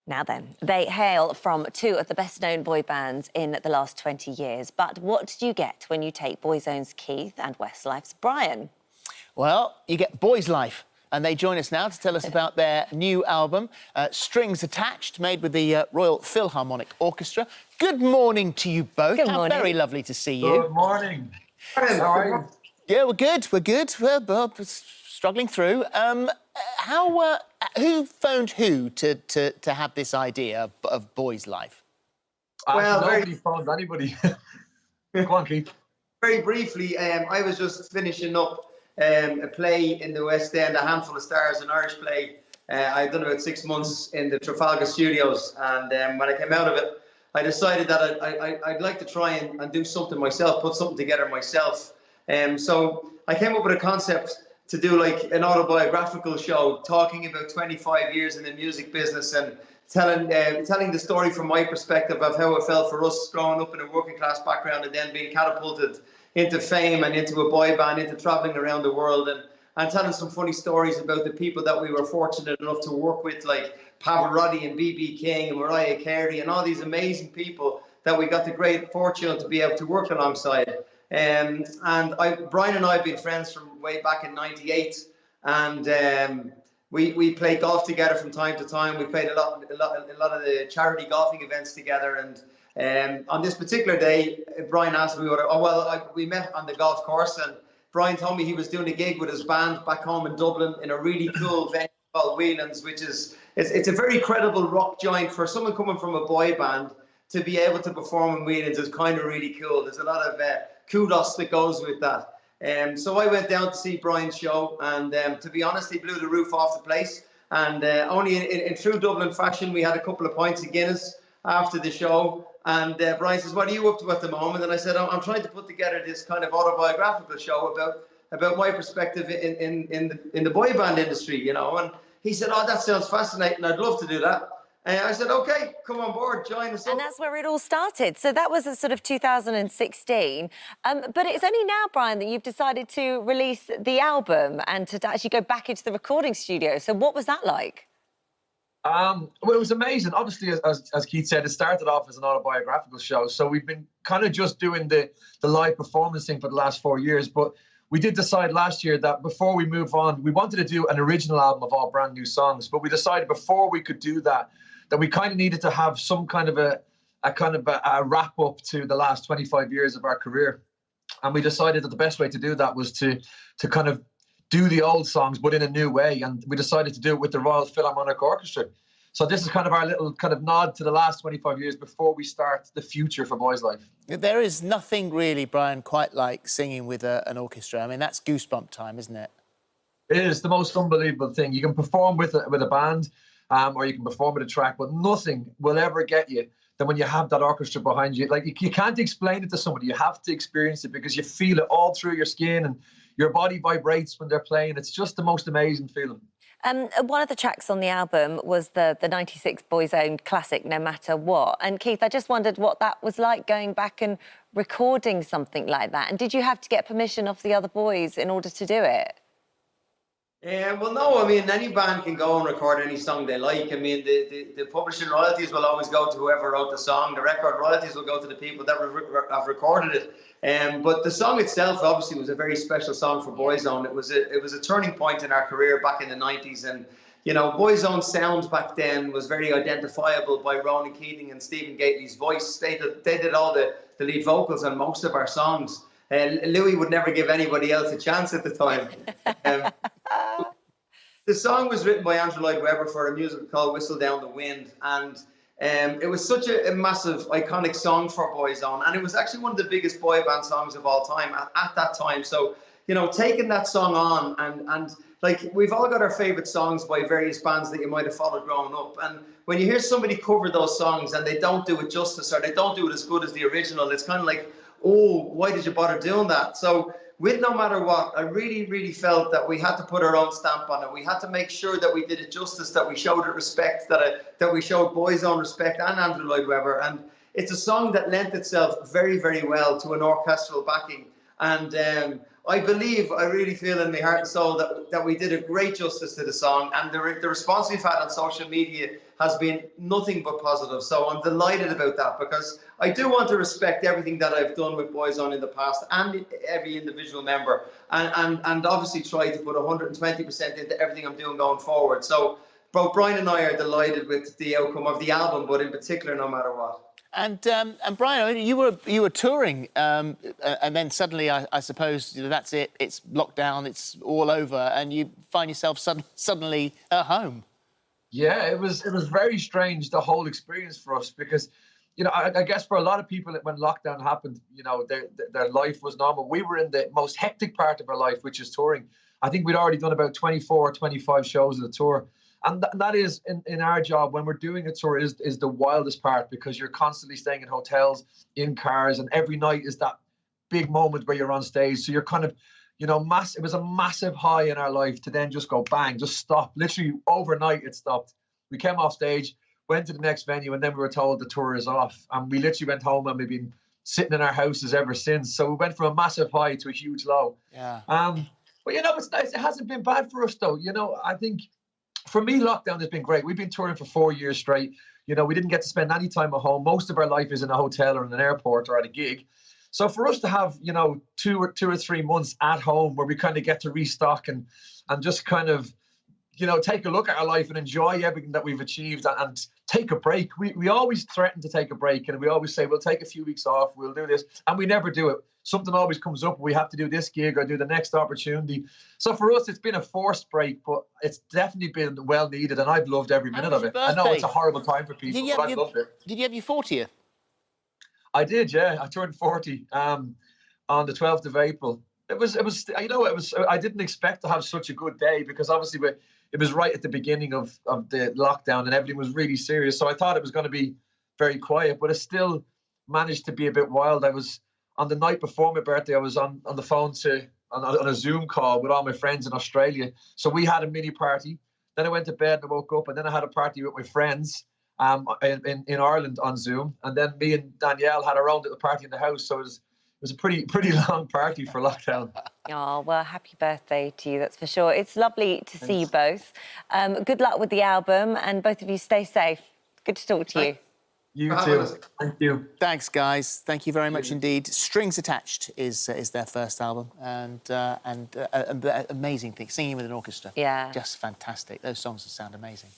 Now then, they hail from two of the best-known boy bands in the last 20 years. But what do you get when you take Boyzone's Keith and Westlife's Brian? Well, you get Boyzlife, and they join us now to tell us about their new album, Strings Attached, made with the Royal Philharmonic Orchestra. Good morning to you both. Good morning. How very lovely to see you. Good morning. How are you? Yeah, we're good. We're struggling through. Who phoned who to have this idea of Boyzlife? Well, nobody phoned anybody. Go on, Keith. Very briefly, I was just finishing up a play in the West End, A Handful of Stars, an Irish play. I'd done about 6 months in the Trafalgar Studios, and when I came out of it, I decided that I'd like to try and do something myself, put something together myself. So I came up with a concept to do like an autobiographical show, talking about 25 years in the music business and telling the story from my perspective of how it felt for us growing up in a working class background and then being catapulted into fame and into a boy band, into traveling around the world, and telling some funny stories about the people that we were fortunate enough to work with, like Pavarotti and B.B. King and Mariah Carey and all these amazing people that we got the great fortune to be able to work alongside. And Brian and I have been friends from way back in '98, and we play golf together from time to time. We played a lot of the charity golfing events together. And on this particular day, Brian asked me we met on the golf course, and Brian told me he was doing a gig with his band back home in Dublin in a really cool venue called Whelan's, which is it's a very credible rock joint for someone coming from a boy band to be able to perform in Whelan's is kind of really cool. There's a lot of kudos that goes with that. So I went down to see Brian's show, and to be honest, he blew the roof off the place. And only in true Dublin fashion, we had a couple of pints of Guinness after the show. And Brian says, "What are you up to at the moment?" And I said, "I'm trying to put together this kind of autobiographical show about my perspective in the boy band industry, you know." And he said, "Oh, that sounds fascinating. I'd love to do that." And I said, "OK, come on board, join us." And that's where it all started. So that was a sort of 2016. But it's only now, Brian, that you've decided to release the album and to actually go back into the recording studio. So what was that like? Well, it was amazing. Obviously, as Keith said, it started off as an autobiographical show. So we've been kind of just doing the live performance thing for the last 4 years. But we did decide last year that before we move on, we wanted to do an original album of all brand new songs. But we decided before we could do that we kind of needed to have some kind of a wrap up to the last 25 years of our career. And we decided that the best way to do that was to kind of do the old songs, but in a new way. And we decided to do it with the Royal Philharmonic Orchestra. So this is kind of our little kind of nod to the last 25 years before we start the future for Boyzlife. There is nothing really, Brian, quite like singing with an orchestra. I mean, that's goosebump time, isn't it? It is the most unbelievable thing. You can perform with a band, or you can perform with a track, but nothing will ever get you than when you have that orchestra behind you. Like, you can't explain it to somebody. You have to experience it because you feel it all through your skin and your body vibrates when they're playing. It's just the most amazing feeling. One of the tracks on the album was the '96 Boyzone classic, No Matter What. And Keith, I just wondered what that was like going back and recording something like that. And did you have to get permission off the other boys in order to do it? Well, no, I mean, any band can go and record any song they like. I mean, the publishing royalties will always go to whoever wrote the song. The record royalties will go to the people that have recorded it. But the song itself, obviously, was a very special song for Boyzone. It was a turning point in our career back in the 90s. And, you know, Boyzone's sound back then was very identifiable by Ronan Keating and Stephen Gately's voice. They did all the lead vocals on most of our songs. Louis would never give anybody else a chance at the time. The song was written by Andrew Lloyd Webber for a musical called Whistle Down the Wind. And it was such a massive, iconic song for Boyzone. And it was actually one of the biggest boy band songs of all time at that time. So, you know, taking that song on and like, we've all got our favourite songs by various bands that you might have followed growing up. And when you hear somebody cover those songs and they don't do it justice or they don't do it as good as the original, it's kind of like, oh, why did you bother doing that? So with No Matter What, I really, really felt that we had to put our own stamp on it. We had to make sure that we did it justice, that we showed it respect, that we showed Boyzone respect and Andrew Lloyd Webber. And it's a song that lent itself very, very well to an orchestral backing. And I really feel in my heart and soul that we did a great justice to the song. And the response we've had on social media has been nothing but positive. So I'm delighted about that, because I do want to respect everything that I've done with Boyzone in the past and every individual member, and obviously try to put 120% into everything I'm doing going forward. So both Brian and I are delighted with the outcome of the album, but in particular, no matter what. And Brian, I mean, you were touring, and then suddenly, I suppose, that's it. It's lockdown. It's all over, and you find yourself suddenly at home. Yeah, it was very strange, the whole experience for us, because, you know, I guess for a lot of people when lockdown happened, you know, their life was normal. We were in the most hectic part of our life, which is touring. I think we'd already done about 24 or 25 shows of the tour. And that is, in our job, when we're doing a tour, is the wildest part, because you're constantly staying in hotels, in cars, and every night is that big moment where you're on stage. So you're kind of, you know, it was a massive high in our life to then just go bang, just stop. Literally overnight it stopped. We came off stage, went to the next venue, and then we were told the tour is off. And we literally went home, and we've been sitting in our houses ever since. So we went from a massive high to a huge low. Yeah. But, you know, it's nice. It hasn't been bad for us, though. You know, I think, for me, lockdown has been great. We've been touring for 4 years straight. You know, we didn't get to spend any time at home. Most of our life is in a hotel or in an airport or at a gig. So for us to have, you know, two or 3 months at home where we kind of get to restock and just kind of, you know, take a look at our life and enjoy everything that we've achieved and take a break. We always threaten to take a break, and we always say, we'll take a few weeks off, we'll do this, and we never do it. Something always comes up. We have to do this gig or do the next opportunity. So for us, it's been a forced break, but it's definitely been well needed, and I've loved every minute of it. I know it's a horrible time for people, but I've loved it. Did you have your 40th? I did, yeah. I turned 40 on the 12th of April. It was, you know, I didn't expect to have such a good day, because obviously it was right at the beginning of the lockdown and everything was really serious. So I thought it was going to be very quiet, but it still managed to be a bit wild. I was, on the night before my birthday, I was on the phone on a Zoom call with all my friends in Australia. So we had a mini party. Then I went to bed and I woke up, and then I had a party with my friends in Ireland on Zoom. And then me and Danielle had our own little party in the house. So it was a pretty long party for lockdown. Oh, well, happy birthday to you, that's for sure. It's lovely to see you both. Good luck with the album, and both of you stay safe. Good to talk to you. You too. Thank you. Thanks, guys. Thank you very much indeed. Strings Attached is their first album, and amazing thing. Singing with an orchestra. Yeah. Just fantastic. Those songs sound amazing.